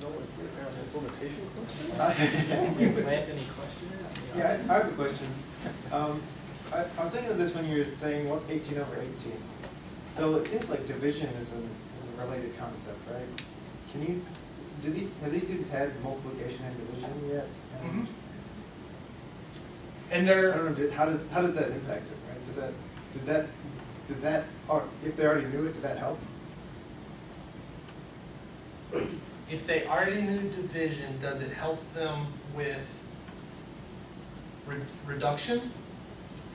Implementation question? Plant any questions? Yeah, I have a question. I was thinking of this when you were saying what's 18 over 18. So it seems like division is a related concept, right? Can you, have these students had multiplication and division yet? Mm-hmm. And they're, I don't know, how does that impact it, right? Did that, or if they already knew it, did that help? if they already knew division, does it help them with reduction?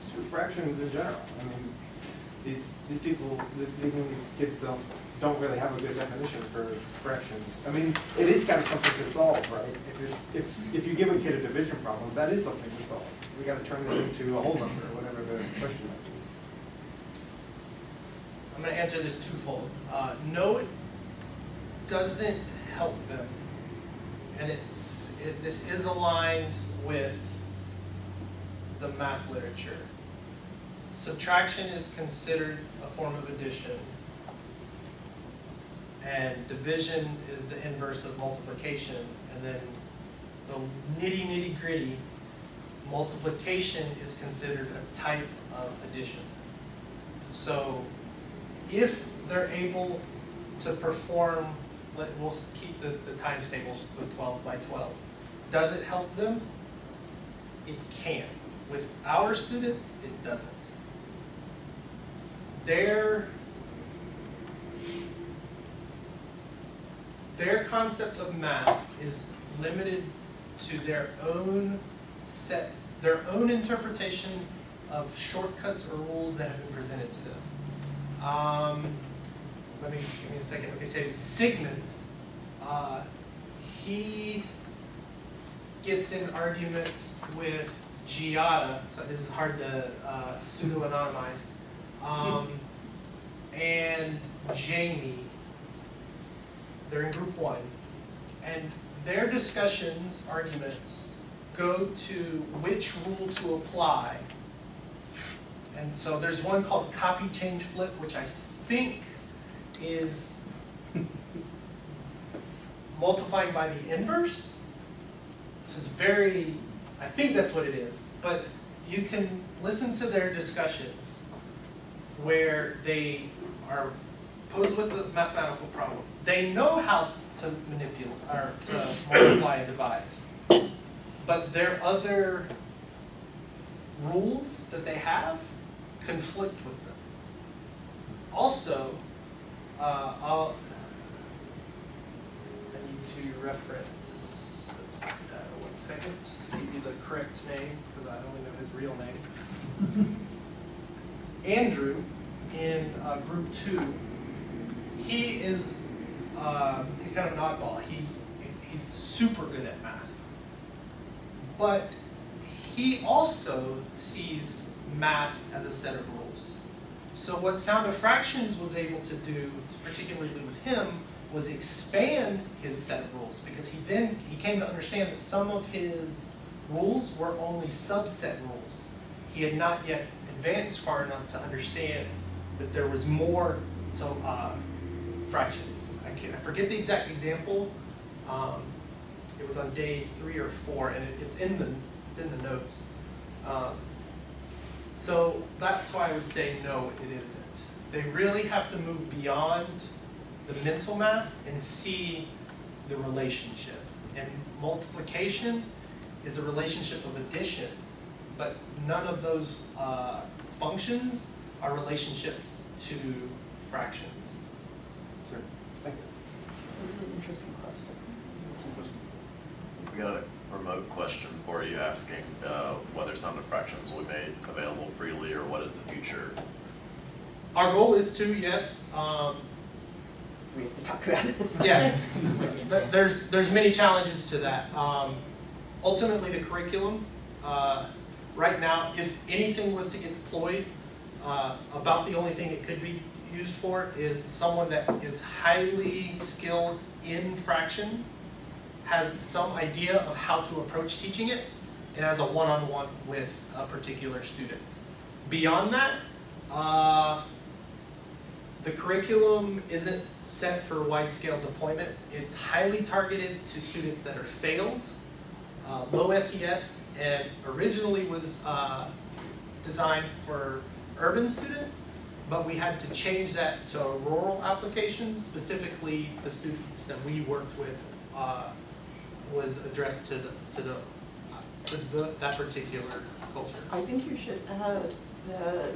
Just with fractions in general. I mean, these people, even these kids don't really have a good definition for fractions. I mean, it is kind of something to solve, right? If you give a kid a division problem, that is something to solve. We got to turn this into a whole number, or whatever the question might be. I'm going to answer this twofold. No, it doesn't help them, and this is aligned with the math literature. Subtraction is considered a form of addition, and division is the inverse of multiplication, and then the nitty gritty, multiplication is considered a type of addition. So if they're able to perform, we'll keep the times tables with 12 by 12. Does it help them? It can. With our students, it doesn't. Their concept of math is limited to their own interpretation of shortcuts or rules that have been presented to them. Give me a second. Okay, so Sigmund, he gets in arguments with Giada, so this is hard to pseudo-anonymize, and Jamie. They're in group 1, and their discussions, arguments, go to which rule to apply. And so there's one called copy, change, flip, which I think is multiplying by the inverse. So it's very, I think that's what it is. But you can listen to their discussions where they are posed with a mathematical problem. They know how to manipulate, or to multiply and divide. But their other rules that they have conflict with them. Also, I need to reference, one second, to give you the correct name, because I only know his real name. Andrew, in group 2, he is, he's kind of an oddball. He's super good at math. But he also sees math as a set of rules. So what Sound of Fractions was able to do, particularly with him, was expand his set of rules, because he came to understand that some of his rules were only subset rules. He had not yet advanced far enough to understand that there was more to fractions. I forget the exact example. It was on day 3 or 4, and it's in the notes. So that's why I would say no, it isn't. They really have to move beyond the mental math and see the relationship. And multiplication is a relationship of addition, but none of those functions are relationships to fractions. Sure. Thanks. Interesting question. We got a remote question for you asking whether Sound of Fractions will be made available freely, or what is the future? Our goal is to, yes. We have to talk about this. Yeah, there's many challenges to that. Ultimately, the curriculum, right now, if anything was to get deployed, about the only thing it could be used for is someone that is highly skilled in fraction, has some idea of how to approach teaching it, and has a one-on-one with a particular student. Beyond that, the curriculum isn't set for wide-scale deployment. It's highly targeted to students that are failed, low SES, and originally was designed for urban students, but we had to change that to a rural application. Specifically, the students that we worked with was addressed to that particular culture. I think you should add that,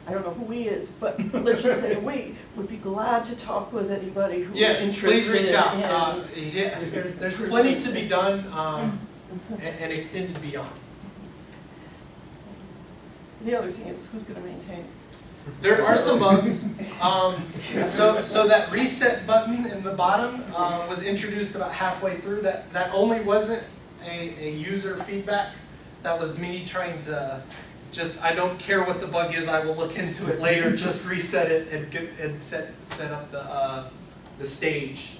I don't know who we is, but let's just say we would be glad to talk with anybody who is Yes, interested please reach out. in. Yeah, there's plenty to be done and extended beyond. The other thing is, who's gonna maintain it? There are some bugs. So that reset button in the bottom was introduced about halfway through. That only wasn't a user feedback. That was me trying to just, I don't care what the bug is, I will look into it later. Just reset it and set up the stage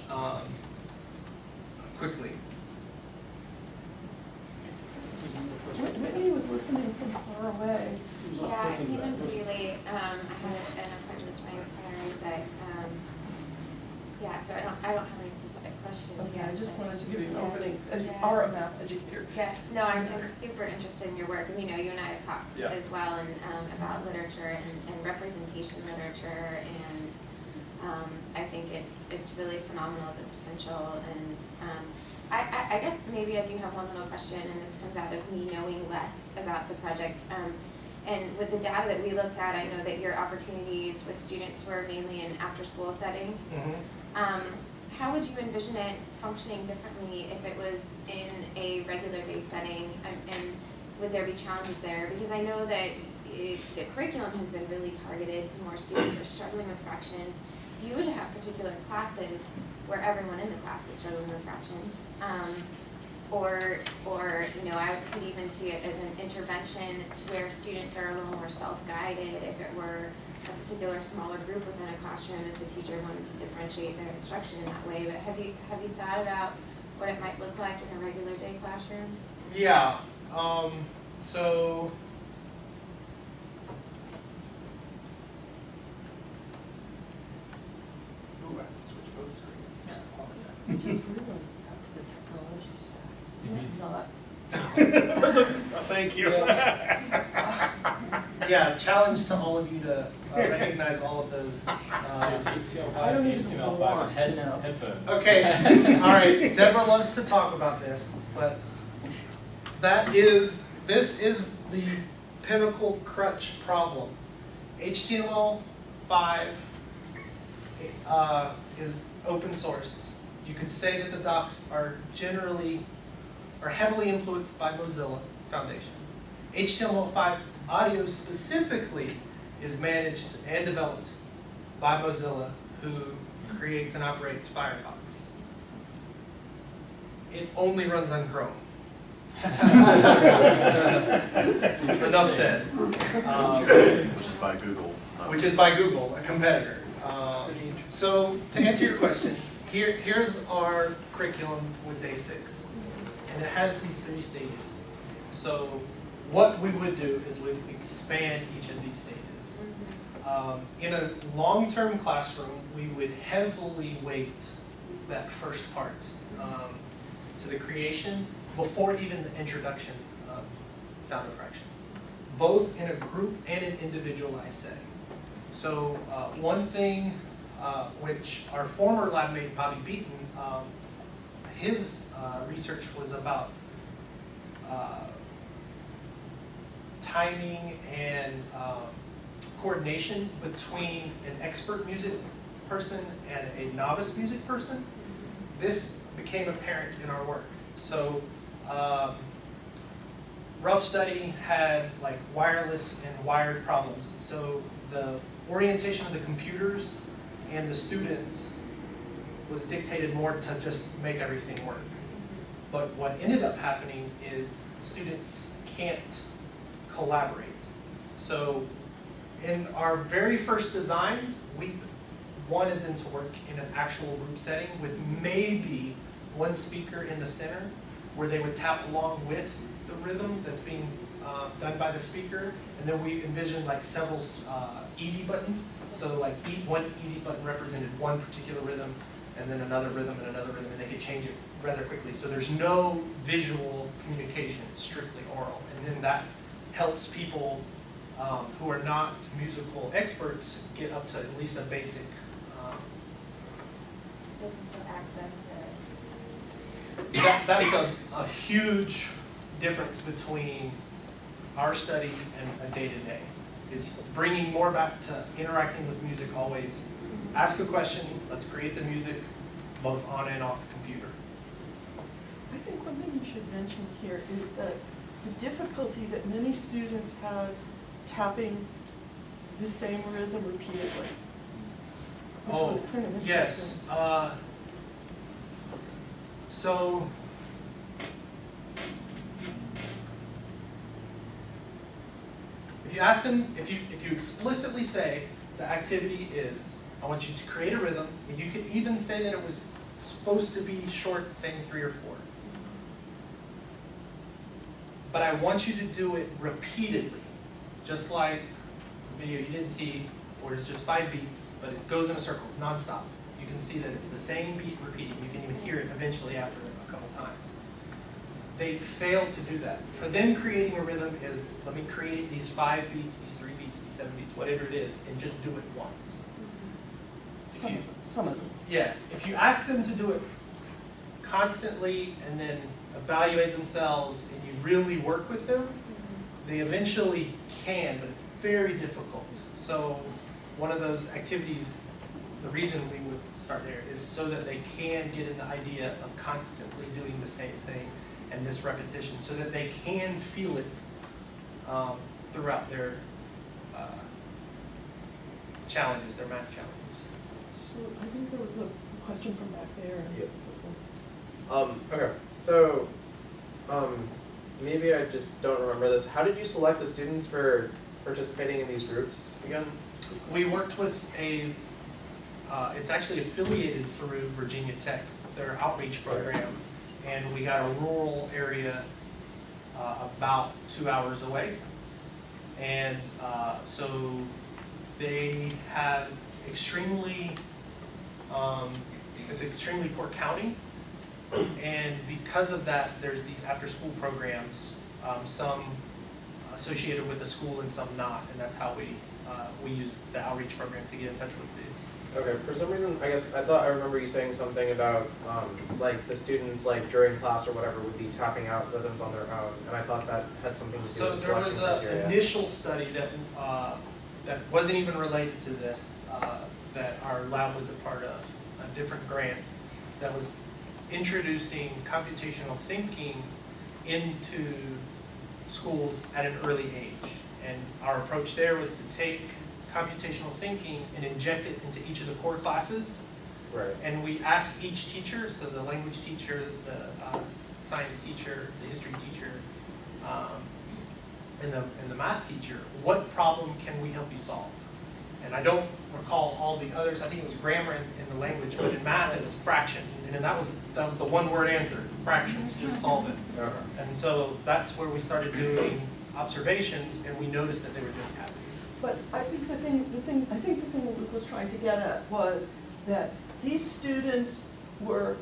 quickly. Whitney was listening from far away. Yeah, I came in pretty late. I had an appointment this morning with Saturday, but yeah, so I don't have any specific questions Okay, yet. I just but- wanted to give you an Yeah. opening, as you Yeah. are a math educator. Yes, no, I'm super interested in your work, and you know, you and I have talked Yeah. as well and about literature and representation literature, and I think it's really phenomenal, the potential, and I guess maybe I do have one little question, and this comes out of me knowing less about the project. And with the data that we looked at, I know that your opportunities with students were mainly in after-school settings. How would you envision it functioning differently if it was in a regular day setting, and would there be challenges there? Because I know that the curriculum has been really targeted to more students who are struggling with fractions. You would have particular classes where everyone in the class is struggling with fractions. Or you know, I could even see it as an intervention where students are a little more self-guided if it were a particular smaller group within a classroom, if the teacher wanted to differentiate their instruction in that way. But have you thought about what it might look like in a regular day classroom? Yeah, so ooh, I have to switch both screens. I just realized that's the technology stack, not. Thank you. Yeah, challenge to all of you to recognize all of those. There's HTML5 I don't and even HTML5 want to know. headphones. Okay, all right, Deborah loves to talk about this, but this is the pinnacle crutch problem. HTML5 is open sourced. You could say that the docs are heavily influenced by Mozilla Foundation. HTML5 audio specifically is managed and developed by Mozilla, who creates and operates Firefox. It only runs on Chrome. Enough said. Which is by Google. Which is by Google, a competitor. So to answer your question, here's our curriculum with Day 6. And it has these 3 stages. So what we would do is we'd expand each of these stages. In a long-term classroom, we would heavily weight that first part to the creation before even the introduction of sound fractions, both in a group and an individualized setting. So one thing which our former lab mate, Bobby Beaton, his research was about timing and coordination between an expert music person and a novice music person. This became apparent in our work. So Rough Study had like wireless and wired problems. So the orientation of the computers and the students was dictated more to just make everything work. But what ended up happening is students can't collaborate. So in our very first designs, we wanted them to work in an actual group setting with maybe one speaker in the center where they would tap along with the rhythm that's being done by the speaker. And then we envisioned like several easy buttons So like one easy button represented one particular rhythm, and then another rhythm and another rhythm, and they could change it rather quickly. So there's no visual communication, it's strictly oral. And then that helps people who are not musical experts get up to at least a basic. They can still access That's a huge difference between our study and a day-to-day. Is bringing more back to interacting with music always. Ask a question, let's create the music both on and off the computer. I think one thing you should mention here is that the difficulty that many students had tapping the same rhythm repeatedly, which was kind of interesting. Yes. So if you ask them, if you explicitly say the activity is, I want you to create a rhythm, and you could even say that it was supposed to be short, saying 3 or 4. But I want you to do it repeatedly, just like the video you didn't see, where it's just 5 beats, but it goes in a circle, nonstop. You can see that it's the same beat repeating. You can even hear it eventually after a couple times. They failed to do that. For them, creating a rhythm is, let me create these 5 beats, these 3 beats, these 7 beats, whatever it is, and just do it once. Some of them. Yeah, if you ask them to do it constantly and then evaluate themselves and you really work with them, they eventually can, but it's very difficult. So one of those activities, the reason we would start there is so that they can get in the idea of constantly doing the same thing and this repetition, so that they can feel it throughout their challenges, their math challenges. So I think there was a question from back there. Yep. Okay, so maybe I just don't remember this. How did you select the students for participating in these groups again? We worked with it's actually affiliated through Virginia Tech, their outreach program, and we got a rural area about 2 hours away. And so they have extremely, it's extremely poor county. And because of that, there's these after-school programs, some associated with the school and some not. And that's how we use the outreach program to get in touch with these. Okay, for some reason, I guess, I thought I remember you saying something about, like, the students, like, during class or whatever, would be tapping out rhythms on their own, and I thought that had something to do So with there was selection an criteria. initial study that wasn't even related to this, that our lab was a part of, a different grant, that was introducing computational thinking into schools at an early age. And our approach there was to take computational thinking and inject it into each of the core classes. Right. And we asked each teacher, so the language teacher, the science teacher, the history teacher, and the math teacher, what problem can we help you solve? And I don't recall all the others. I think it was grammar in the language, but in math it was fractions. And then that was the one-word answer, fractions, just solve it. Okay. And so that's where we started doing observations, and we noticed that they were just happy. But I think the thing that Luke was trying to get at was that these students were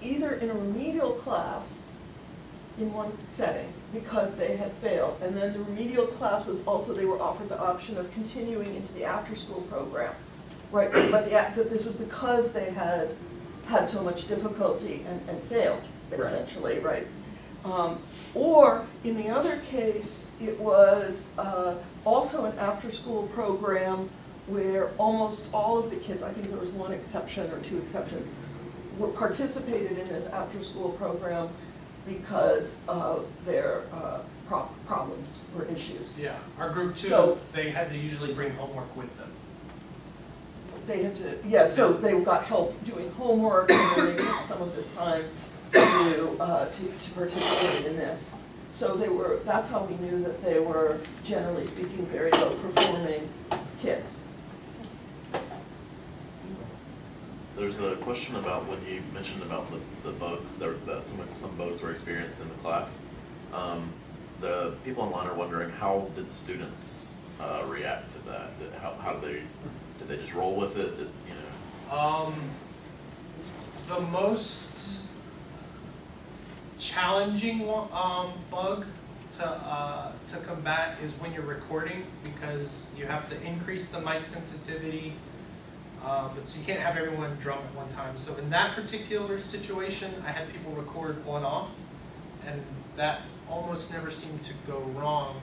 either in a remedial class in one setting because they had failed, and then the remedial class was also, they were offered the option of continuing into the after-school program, right? But this was because they had had so much difficulty and failed, essentially, right? Or in the other case, it was also an after-school program where almost all of the kids, I think there was one exception or 2 exceptions, participated in this after-school program because of their problems or issues. Yeah, our group 2, So- they had to usually bring homework with them. They had to, yeah, so they got help doing homework, and then they took some of this time to participate in this. So that's how we knew that they were, generally speaking, very low-performing kids. There's a question about when you mentioned about the bugs, that some bugs were experienced in the class. The people online are wondering, how did the students react to that? How did they just roll with it? You know? The most challenging bug to combat is when you're recording, because you have to increase the mic sensitivity, but so you can't have everyone drum at one time. So in that particular situation, I had people record on off, and that almost never seemed to go wrong.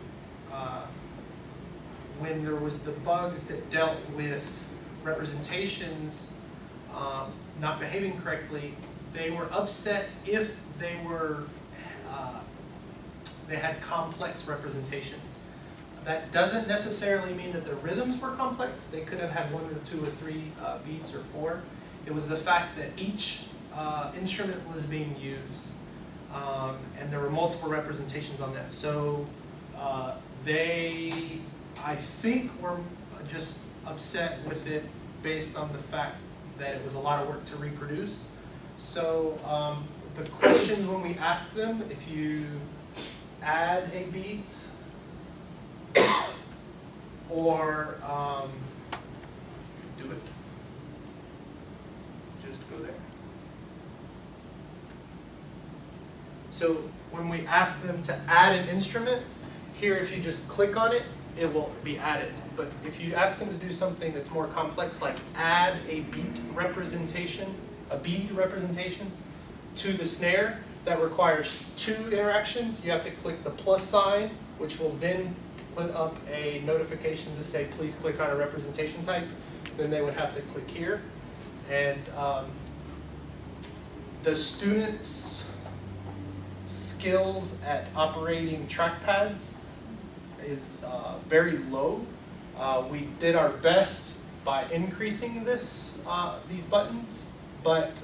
When there was the bugs that dealt with representations not behaving correctly, they were upset if they were they had complex representations. That doesn't necessarily mean that the rhythms were complex. They could have had 1 or 2 or 3 beats or 4. It was the fact that each instrument was being used, and there were multiple representations on that. So they, I think, were just upset with it based on the fact that it was a lot of work to reproduce. So the questions when we ask them, if you add a beat or do it, just go there. So when we ask them to add an instrument, here if you just click on it, it will be added. But if you ask them to do something that's more complex, like add a beat representation, a bead representation to the snare, that requires 2 interactions. You have to click the plus sign, which will then put up a notification to say, please click on a representation type. Then they would have to click here. And the students' skills at operating trackpads is very low. We did our best by increasing these buttons, but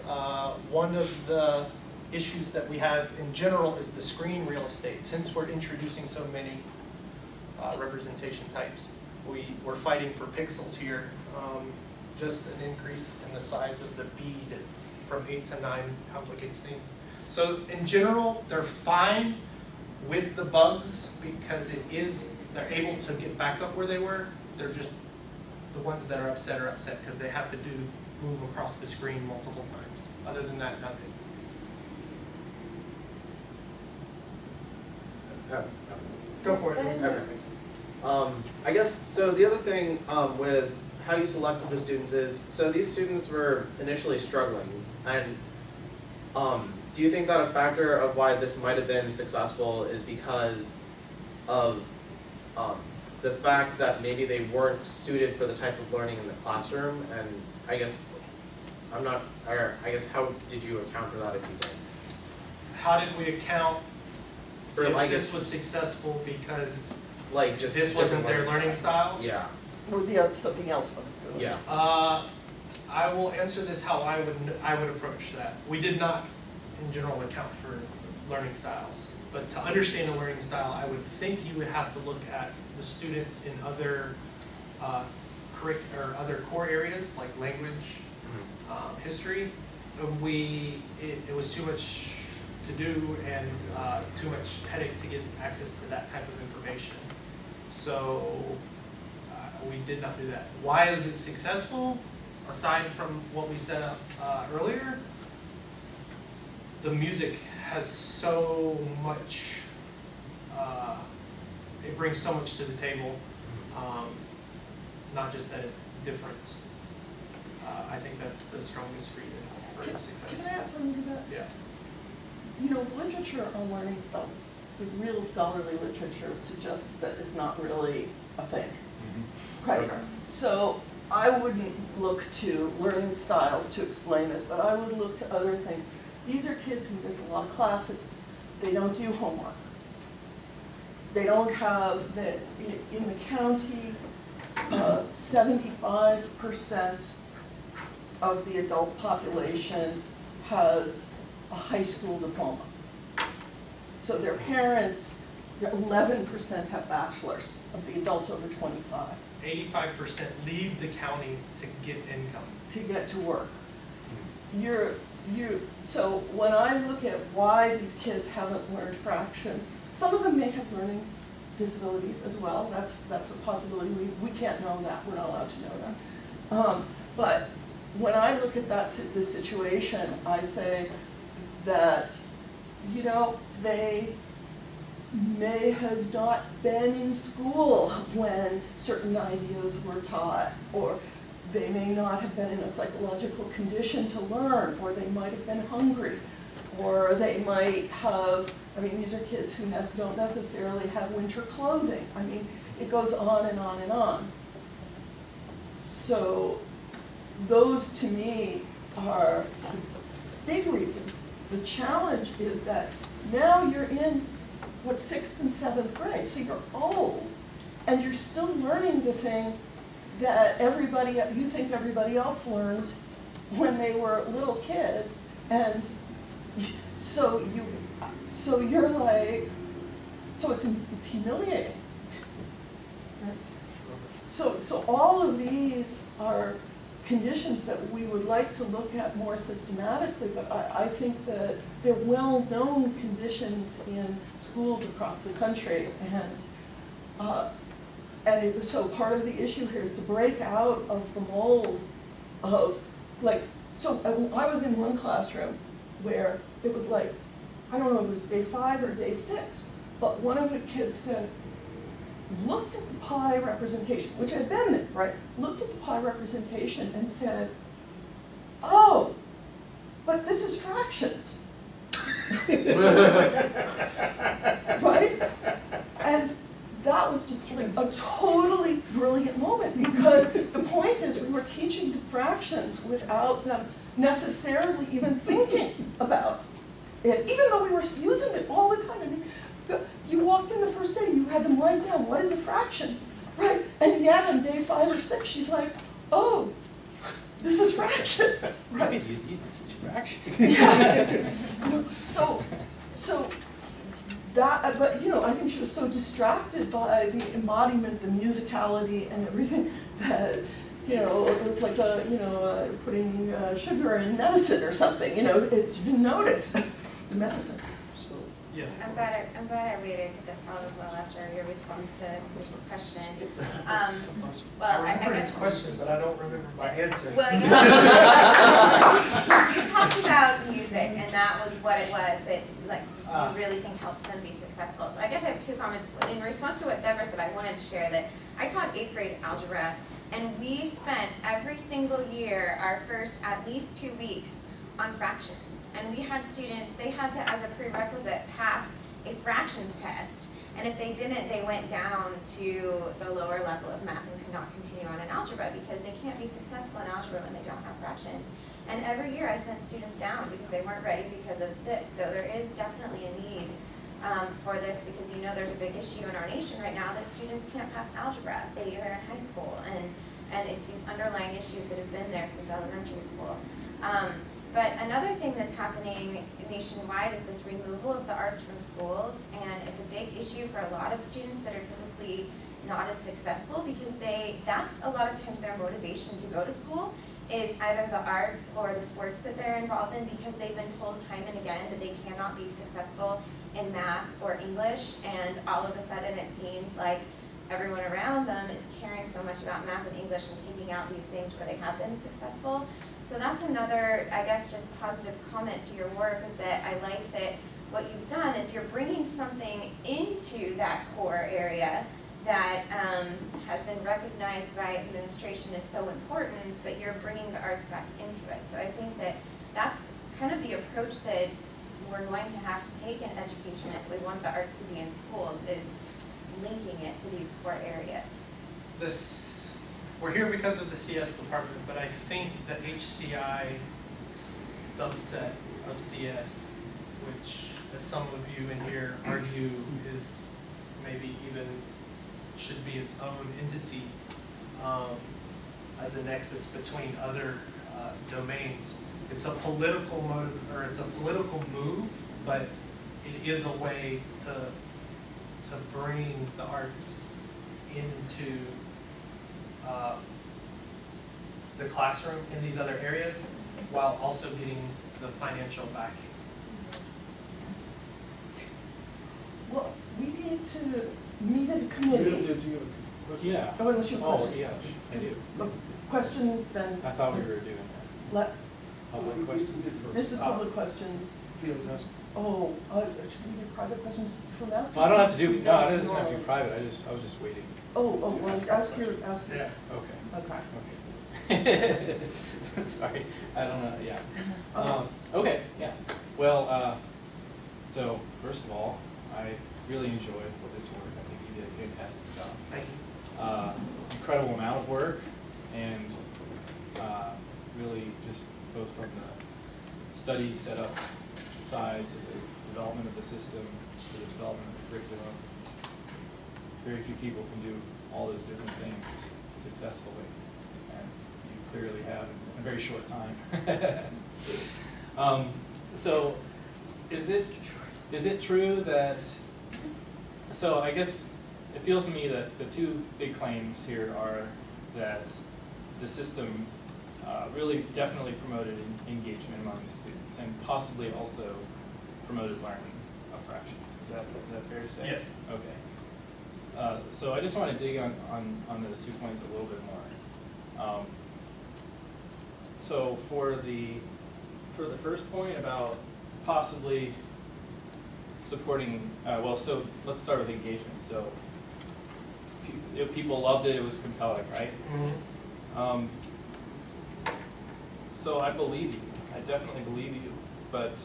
one of the issues that we have in general is the screen real estate. Since we're introducing so many representation types, we're fighting for pixels here. Just an increase in the size of the bead from 8 to 9 complicates things. So in general, they're fine with the bugs because they're able to get back up where they were. They're just, the ones that are upset because they have to move across the screen multiple times. Other than that, nothing. Go for it. Okay. I guess, so the other thing with how you selected the students is, so these students were initially struggling, and do you think that a factor of why this might have been successful is because of the fact that maybe they weren't suited for the type of learning in the classroom? And I guess, I guess how did you account for that if you did? How did we account For, if I this guess, was successful because like just this wasn't different their learning style? Yeah, Or the other, something else wasn't good. yeah. I will answer this how I would approach that. We did not, in general, account for learning styles. But to understand a learning style, I would think you would have to look at the students in other other core areas like language, history. It was too much to do and too much headache to get access to that type of information. So we did not do that. Why is it successful? Aside from what we set up earlier, the music has so much, it brings so much to the table, not just that it's different. I think that's the strongest reason for its success. Can I add something to that? Yeah. You know, literature on learning styles, the real scholarly literature suggests that it's not really a thing. Right? Okay. So I wouldn't look to learning styles to explain this, but I would look to other things. These are kids who miss a lot of classes. They don't do homework. They don't have, in the county, 75% of the adult population has a high school diploma. So their parents, 11% have bachelors of the adults over 25. 85% leave the county to get income. To get to work. So when I look at why these kids haven't learned fractions, some of them may have learning disabilities as well. That's a possibility. We can't know that. We're not allowed to know that. But when I look at this situation, I say that, you know, they may have not been in school when certain ideas were taught, or they may not have been in a psychological condition to learn, or they might have been hungry, or they might have, I mean, these are kids who don't necessarily have winter clothing. I mean, it goes on and on and on. So those to me are the big reasons. The challenge is that now you're in, what, 6th and 7th grade, so you're old, and you're still learning the thing that you think everybody else learned when they were little kids, and so you're like, so it's humiliating. Right? So all of these are conditions that we would like to look at more systematically, but I think that they're well-known conditions in schools across the country, so part of the issue here is to break out of the mold of, like, so I was in one classroom where it was like, I don't know if it was day 5 or day 6, but one of the kids said, looked at the pie representation, which had been there, right? Looked at the pie representation and said, oh, but this is fractions. Right? And that was just like a totally brilliant moment, because the point is we were teaching the fractions without them necessarily even thinking about it, even though we were using it all the time. I mean, you walked in the first day, you had them write down, what is a fraction, right? And yet on day 5 or 6, she's like, oh, this is fractions, right? You could use these to teach fractions. Yeah. So that, but you know, I think she was so distracted by the embodiment, the musicality, and everything that, you know, it was like putting sugar in medicine or something. You know, she didn't notice the medicine. So, Yes. I'm glad I waited because it follows well after your response to Rich's question. Well, I remember his guess. question, but I don't remember my answer. Well, you talked about music, and that was what it was that, like, you really think helped them be successful. So I guess I have 2 comments. In response to what Deborah said, I wanted to share that I taught 8th grade algebra, and we spent every single year our first at least 2 weeks on fractions. And we had students, they had to, as a prerequisite, pass a fractions test. And if they didn't, they went down to the lower level of math and could not continue on in algebra, because they can't be successful in algebra when they don't have fractions. And every year I sent students down because they weren't ready because of this. So there is definitely a need for this, because you know there's a big issue in our nation right now that students can't pass algebra. They're in high school, and it's these underlying issues that have been there since elementary school. But another thing that's happening nationwide is this removal of the arts from schools, and it's a big issue for a lot of students that are typically not as successful, because that's a lot of times their motivation to go to school is either the arts or the sports that they're involved in, because they've been told time and again that they cannot be successful in math or English, and all of a sudden it seems like everyone around them is caring so much about math and English and taking out these things where they have been successful. So that's another, I guess, just positive comment to your work, is that I like that what you've done is you're bringing something into that core area that has been recognized by administration as so important, but you're bringing the arts back into it. So I think that that's kind of the approach that we're going to have to take in education if we want the arts to be in schools, is linking it to these core areas. We're here because of the CS department, but I think the HCI subset of CS, which, as some of you in here argue, is maybe even should be its own entity as a nexus between other domains. It's a political motive, or it's a political move, but it is a way to bring the arts into the classroom in these other areas, while also getting the financial backing. Well, we need to meet as a committee. Do you have a question? Yeah. Oh, unless you have a Oh, question. yeah, I do. Question, then. I thought we were doing that. Let, Public questions first. this is public questions. Oh, should we do private questions from us? Well, I don't have to do, no, it doesn't have to be private, I was just waiting. Oh, to well, ask ask a your, question. ask your. Yeah. Okay. Okay. Sorry, I don't know, yeah. Okay, yeah. Well, so first of all, I really enjoyed this work. I think you did a fantastic job. Thank you. Incredible amount of work, and really just both from the study setup side to the development of the system to the development of the curriculum. Very few people can do all those different things successfully, and you clearly have in a very short time. So, is it true that? So I guess it feels to me that the two big claims here are that the system really definitely promoted engagement among the students and possibly also promoted learning of fractions. Is that fair to say? Yes. Okay. So I just want to dig on those 2 points a little bit more. So for the first point about possibly supporting, so let's start with engagement. So people loved it, it was compelling, right? Mm-hmm. So I believe you, I definitely believe you, but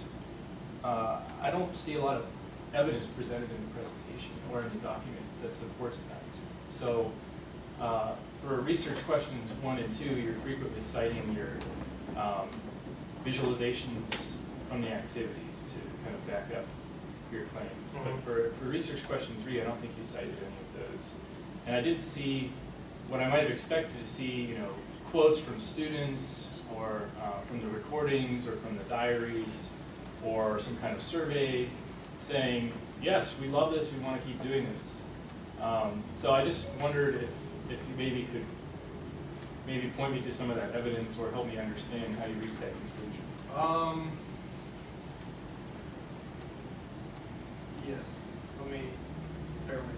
I don't see a lot of evidence presented in the presentation or in the document that supports that. So for research questions 1 and 2, you're frequently citing your visualizations from the activities to kind of back up your claims. Mhm. But for research question 3, I don't think you cited any of those. And I didn't see what I might have expected to see, quotes from students or from the recordings or from the diaries or some kind of survey saying, yes, we love this, we want to keep doing this. So I just wondered if you maybe could point me to some of that evidence or help me understand how you reached that conclusion. Yes, let me, bear with me.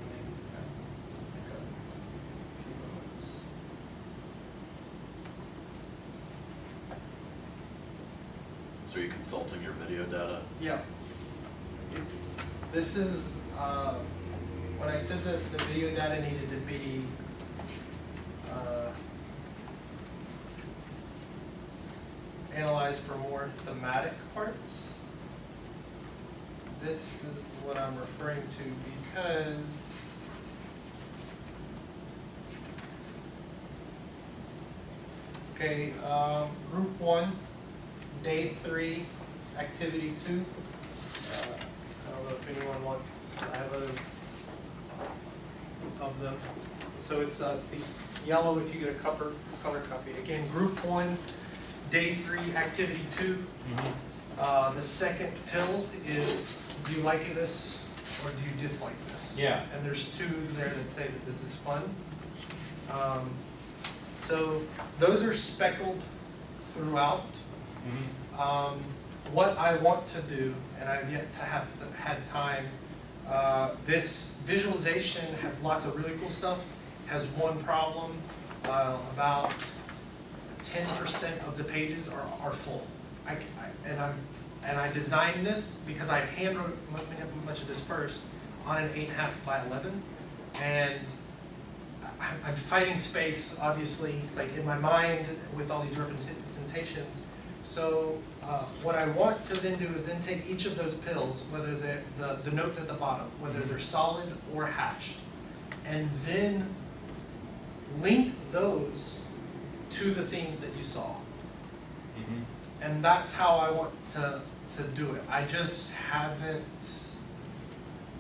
Since I've got a few moments. So are you consulting your video data? Yeah. This is, when I said that the video data needed to be analyzed for more thematic parts, this is what I'm referring to because okay, group 1, day 3, activity 2. I don't know if anyone wants, I have other of them. So it's the yellow if you get a color copy. Again, group 1, day 3, activity 2. Mm-hmm. The second pill is, do you like this or do you dislike this? Yeah. And there's 2 there that say that this is fun. So those are speckled throughout. Mm-hmm. What I want to do, and I've yet to have had time, this visualization has lots of really cool stuff, has one problem, about 10% of the pages are full. And I designed this because I handwrote much of this first on an 8.5 by 11, and I'm fighting space, obviously, like in my mind with all these representations. So what I want to then do is then take each of those pills, whether they're the notes at the bottom, whether they're solid or hashed, and then link those to the themes that you saw. Mm-hmm. And that's how I want to do it. I just haven't,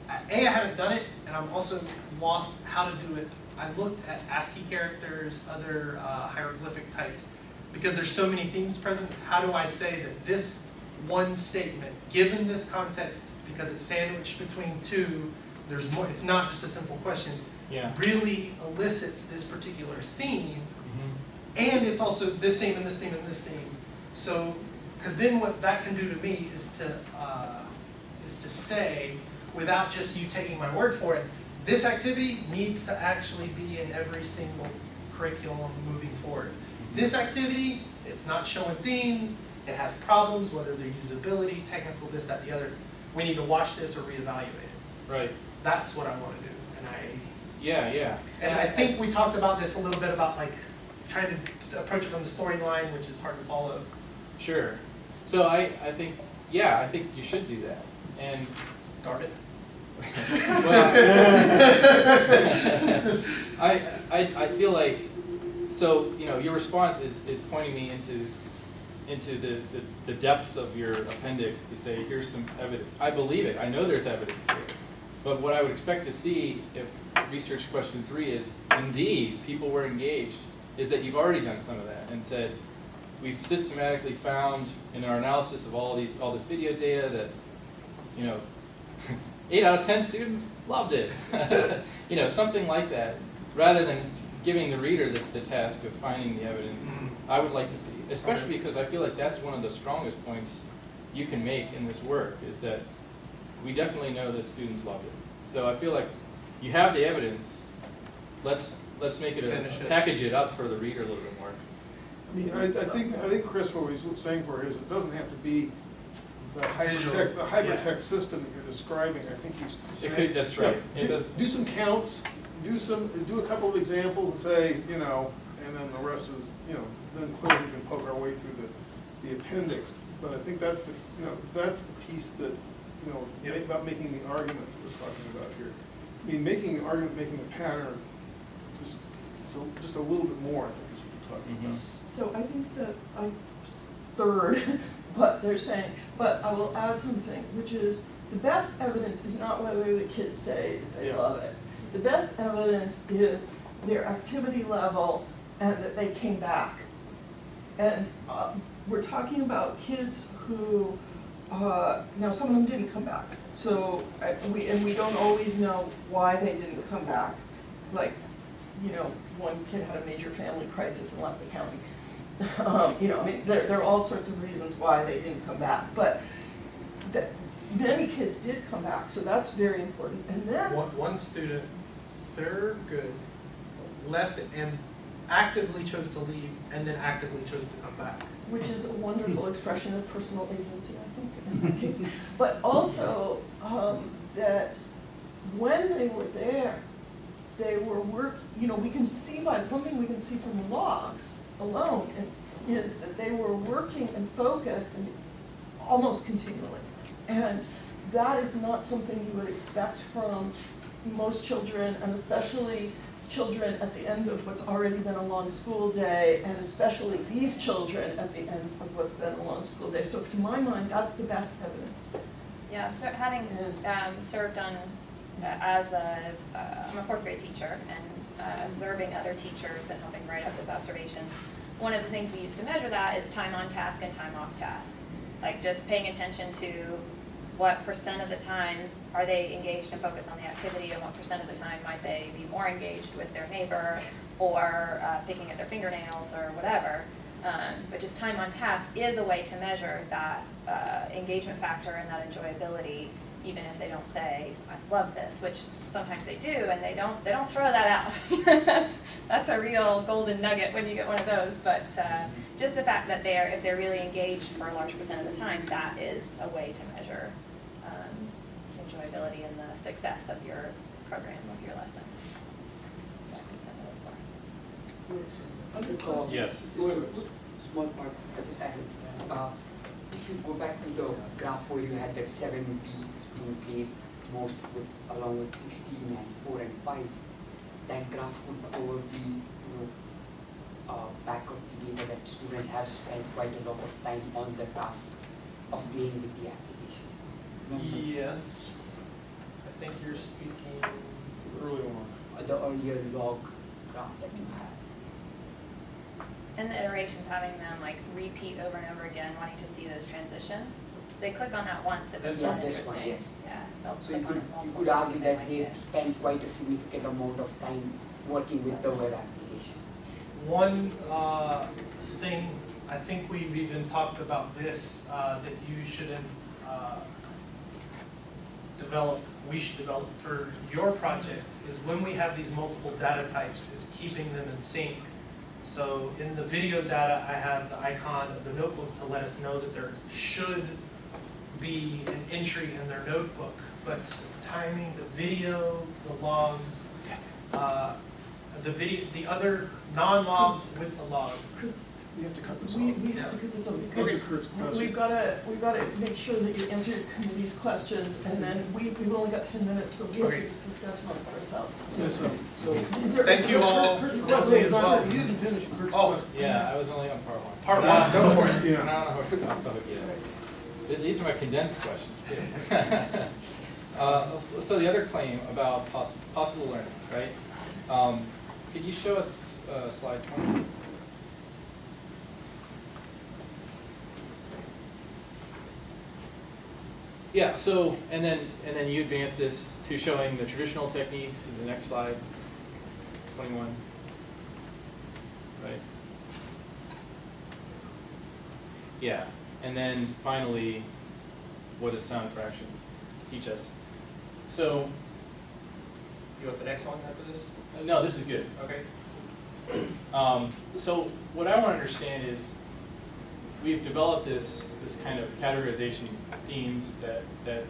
I haven't done it, and I'm also lost how to do it. I looked at ASCII characters, other hieroglyphic types, because there's so many themes present. How do I say that this one statement, given this context, because it's sandwiched between 2, there's more, it's not just a simple question, Yeah. really elicits this particular theme, Mm-hmm. and it's also this theme and this theme and this theme. So, because then what that can do to me is to say, without just you taking my word for it, this activity needs to actually be in every single curriculum moving forward. This activity, it's not showing themes, it has problems, whether they're usability, technical, this, that, the other. We need to watch this or reevaluate it. Right. That's what I want to do. Yeah. And I think we talked about this a little bit about like trying to approach it from the storyline, which is hard to follow. Sure. So I think, yeah, I think you should do that. And Darn it. well, I feel like, so, you know, your response is pointing me into the depths of your appendix to say, here's some evidence. I believe it. I know there's evidence here. But what I would expect to see if research question 3 is, indeed, people were engaged, is that you've already done some of that and said, we've systematically found in our analysis of all this video data that, you know, 8 out of 10 students loved it. You know, something like that, rather than giving the reader the task of finding the evidence. I would like to see, especially because I feel like that's one of the strongest points you can make in this work, is that we definitely know that students loved it. So I feel like you have the evidence. Let's make it package it up for the reader a little bit more. I mean, I think Chris, what he's saying for is it doesn't have to be the hypertext system that you're describing. I think he's saying, That's right. Do some counts, do a couple of examples and say, you know, and then the rest is, you know, then clearly we can poke our way through the appendix. But I think that's the piece that, you know, about making the argument that we're talking about here. I mean, making the argument, making the pattern, just a little bit more, I think is what we're talking about. So I think that I third what they're saying, but I will add something, which is the best evidence is not whether the kids say they love it. The best evidence is their activity level and that they came back. And we're talking about kids who, now some of them didn't come back. So we don't always know why they didn't come back. Like, you know, one kid had a major family crisis and left the county. You know, I mean, there are all sorts of reasons why they didn't come back, but many kids did come back, so that's very important. And then one student, third good, left and actively chose to leave, and then actively chose to come back. Which is a wonderful expression of personal agency, I think, in that case. But also that when they were there, they were you know, we can see one thing we can see from the logs alone is that they were working and focused and almost continually. And that is not something you would expect from most children, and especially children at the end of what's already been a long school day, and especially these children at the end of what's been a long school day. So to my mind, that's the best evidence. Yeah, so having served on I'm a fourth grade teacher, and observing other teachers and helping write up those observations, one of the things we use to measure that is time on task and time off task. Like just paying attention to what % of the time are they engaged and focused on the activity, and what % of the time might they be more engaged with their neighbor or picking at their fingernails or whatever. But just time on task is a way to measure that engagement factor and that enjoyability, even if they don't say, I love this, which sometimes they do, and they don't throw that out. That's a real golden nugget when you get one of those. But just the fact that if they're really engaged for a large % of the time, that is a way to measure enjoyability and the success of your program, of your lesson. Yes. Small part, I just added. If you go back to the graph where you had that 7 weeks being played most along with 16 and 4 and 5, that graph would probably back up the data that students have spent quite a lot of time on the task of playing with the application. Remember? Yes, I think you're speaking Early on. The earlier log graph that you had. And the iterations, having them like repeat over and over again, wanting to see those transitions. They click on that once, it was Yeah, not this interesting. one, yes. Yeah, they'll So you click on could, it multiple you could times argue and they that like they it. spent quite a significant amount of time working with the web application. one thing, I think we've even talked about this, that you shouldn't we should develop for your project is when we have these multiple data types, is keeping them in sync. So in the video data, I have the icon of the notebook to let us know that there should be an entry in their notebook, but timing, the video, the logs, the other non-logs with the log. Chris, You have to cut this off. we have to cut this off Answer because Kurt's question. we've gotta make sure that you answer your committee's questions, and then we've only got 10 minutes, so we have to Okay. discuss amongst ourselves. Yeah, so, Is there- Thank you all. Kurt's Lovely question as is not, well. you didn't finish Kurt's Oh. question. Yeah, I was only on part one. Part one, go for it. Yeah. I don't know how to talk about it yet. These are my condensed questions too. So the other claim about possible learning, right? Could you show us slide 20? Yeah, so, and then you advance this to showing the traditional techniques in the next slide, 21. Right? Yeah, and then finally, what does sound fractions teach us? So, You want the next one after this? no, this is good. Okay. So what I want to understand is we've developed this kind of categorization themes that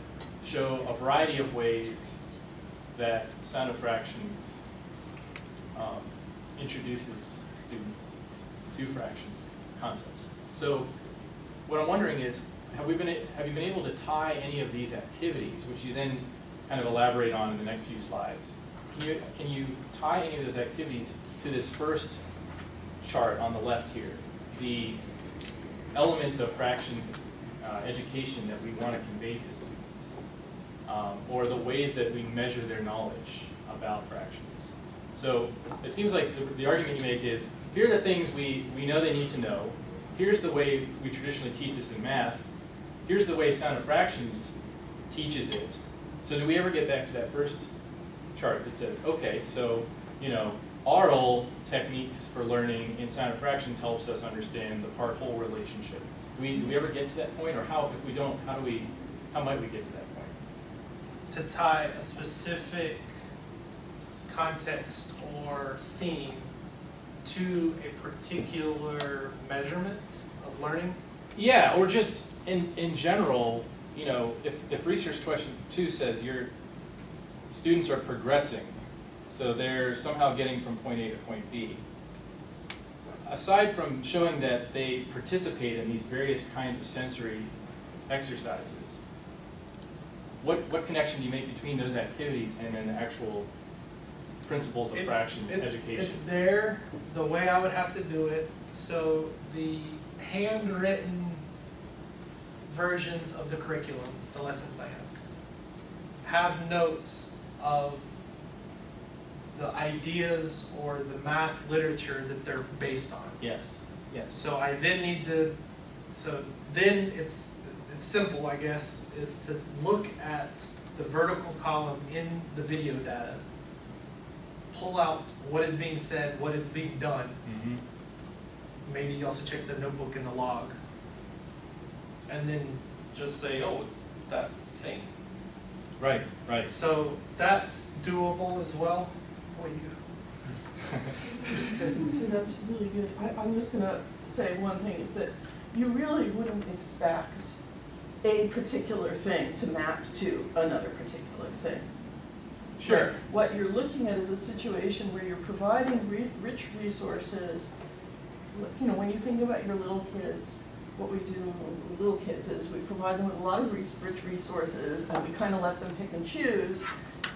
show a variety of ways that sound of fractions introduces students to fractions concepts. So what I'm wondering is, have you been able to tie any of these activities, which you then kind of elaborate on in the next few slides? Can you tie any of those activities to this first chart on the left here, the elements of fractions education that we want to convey to students, or the ways that we measure their knowledge about fractions? So it seems like the argument you make is, here are the things we know they need to know, here's the way we traditionally teach this in math, here's the way sound of fractions teaches it. So do we ever get back to that first chart that says, okay, so, oral techniques for learning in sound of fractions helps us understand the part-whole relationship. Do we ever get to that point, or if we don't, how might we get to that point? To tie a specific context or theme to a particular measurement of learning? Yeah, or just in general, if research question 2 says your students are progressing, so they're somehow getting from point A to point B, aside from showing that they participate in these various kinds of sensory exercises, what connection do you make between those activities and then the actual principles of fractions education? It's there, the way I would have to do it, so the handwritten versions of the curriculum, the lesson plans, have notes of the ideas or the math literature that they're based on. Yes, yes. So I then need to, it's simple, I guess, is to look at the vertical column in the video data, pull out what is being said, what is being done. Mm-hmm. Maybe you also check the notebook and the log. And then just say, oh, it's that thing. Right, right. So that's doable as well. Boy, Actually, that's really good. I'm just gonna say one thing, is that you really wouldn't expect a particular thing to map to another particular thing. Sure. But what you're looking at is a situation where you're providing rich resources. When you think about your little kids, what we do with little kids is we provide them with a lot of rich resources, and we kind of let them pick and choose,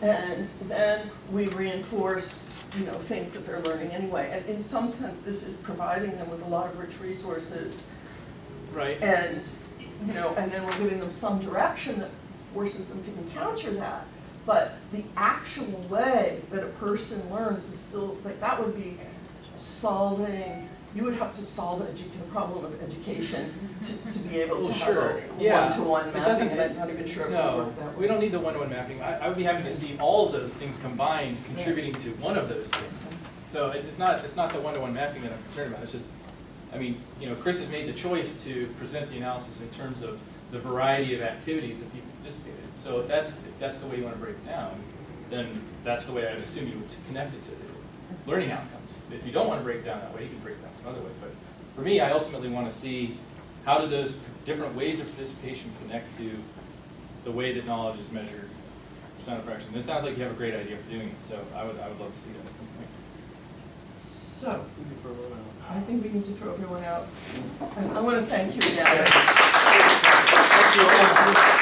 and then we reinforce things that they're learning anyway. And in some sense, this is providing them with a lot of rich resources. Right. And, and then we're giving them some direction that forces them to encounter that. But the actual way that a person learns is still, that would be you would have to solve the problem of education to be able to have a one-to-one mapping, and I'm not even sure if it would work that way. We don't need the one-to-one mapping. I would be happy to see all of those things combined contributing to one of those things. So it's not the one-to-one mapping that I'm concerned about. It's just, Chris has made the choice to present the analysis in terms of the variety of activities that people participated in. So if that's the way you want to break it down, then that's the way I'd assume you would connect it to the learning outcomes. If you don't want to break it down that way, you can break it down some other way. But for me, I ultimately want to see how do those different ways of participation connect to the way that knowledge is measured percent of fraction. And it sounds like you have a great idea for doing it, so I would love to see that at some point. So, We can throw it out. I think we need to throw everyone out. And I want to thank you again. Thank you all.